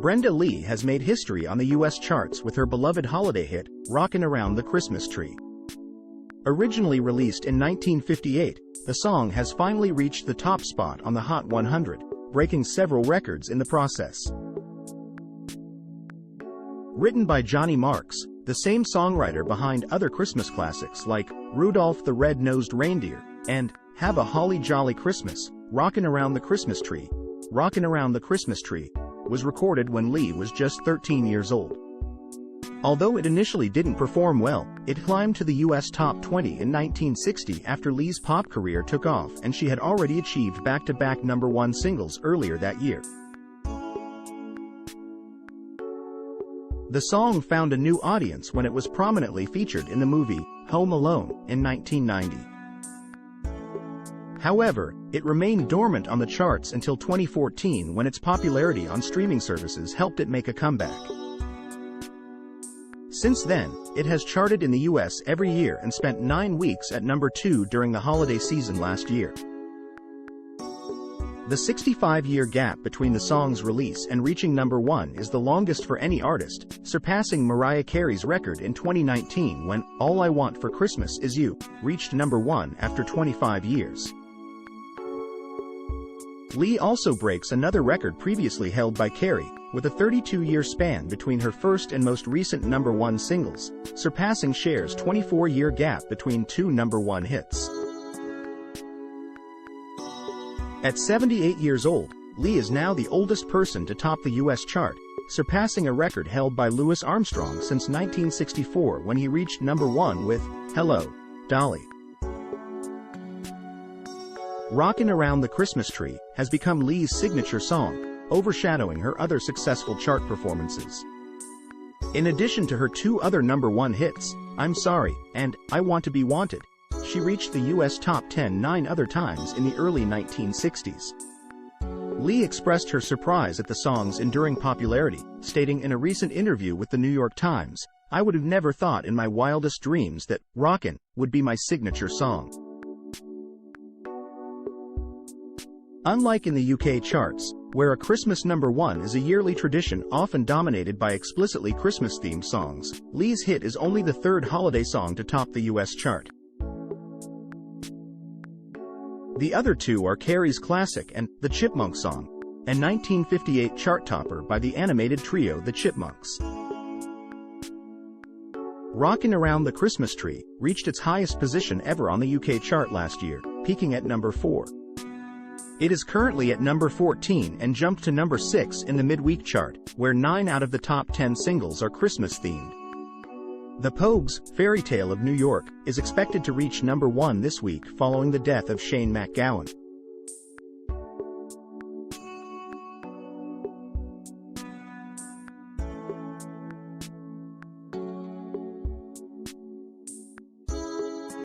Brenda Lee has made history on the US charts with her beloved holiday hit, Rockin' Around the Christmas Tree. Originally released in 1958, the song has finally reached the top spot on the Hot 100, breaking several records in the process. Written by Johnny Marks, the same songwriter behind other Christmas classics like Rudolph the Red-Nosed Reindeer and Have a Holly Jolly Christmas, Rockin' Around the Christmas Tree. Rockin' Around the Christmas Tree was recorded when Lee was just 13 years old. Although it initially didn't perform well, it climbed to the US top 20 in 1960 after Lee's pop career took off and she had already achieved back-to-back #1 singles earlier that year. The song found a new audience when it was prominently featured in the movie Home Alone in 1990. However, it remained dormant on the charts until 2014 when its popularity on streaming services helped it make a comeback. Since then, it has charted in the US every year and spent 9 weeks at #2 during the holiday season last year. The 65-year gap between the song's release and reaching #1 is the longest for any artist, surpassing Mariah Carey's record in 2019 when All I Want for Christmas Is You reached #1 after 25 years. Lee also breaks another record previously held by Carey, with a 32-year span between her first and most recent #1 singles, surpassing Cher's 24-year gap between two #1 hits. At 78 years old, Lee is now the oldest person to top the US chart, surpassing a record held by Louis Armstrong since 1964 when he reached #1 with Hello, Dolly. Rockin' Around the Christmas Tree has become Lee's signature song, overshadowing her other successful chart performances. In addition to her two other #1 hits, I'm Sorry and I Want to Be Wanted, she reached the US top 10 9 other times in the early 1960s. Lee expressed her surprise at the song's enduring popularity, stating in a recent interview with the New York Times, "I would have never thought in my wildest dreams that Rockin' would be my signature song." Unlike in the UK charts, where a Christmas #1 is a yearly tradition often dominated by explicitly Christmas-themed songs, Lee's hit is only the third holiday song to top the US chart. The other two are Carey's classic and The Chipmunk Song, a 1958 chart topper by the animated trio The Chipmunks. Rockin' Around the Christmas Tree reached its highest position ever on the UK chart last year, peaking at #4. It is currently at #14 and jumped to #6 in the midweek chart, where 9 out of the top 10 singles are Christmas-themed. The Pogues' Fairy Tale of New York is expected to reach #1 this week following the death of Shane MacGowan.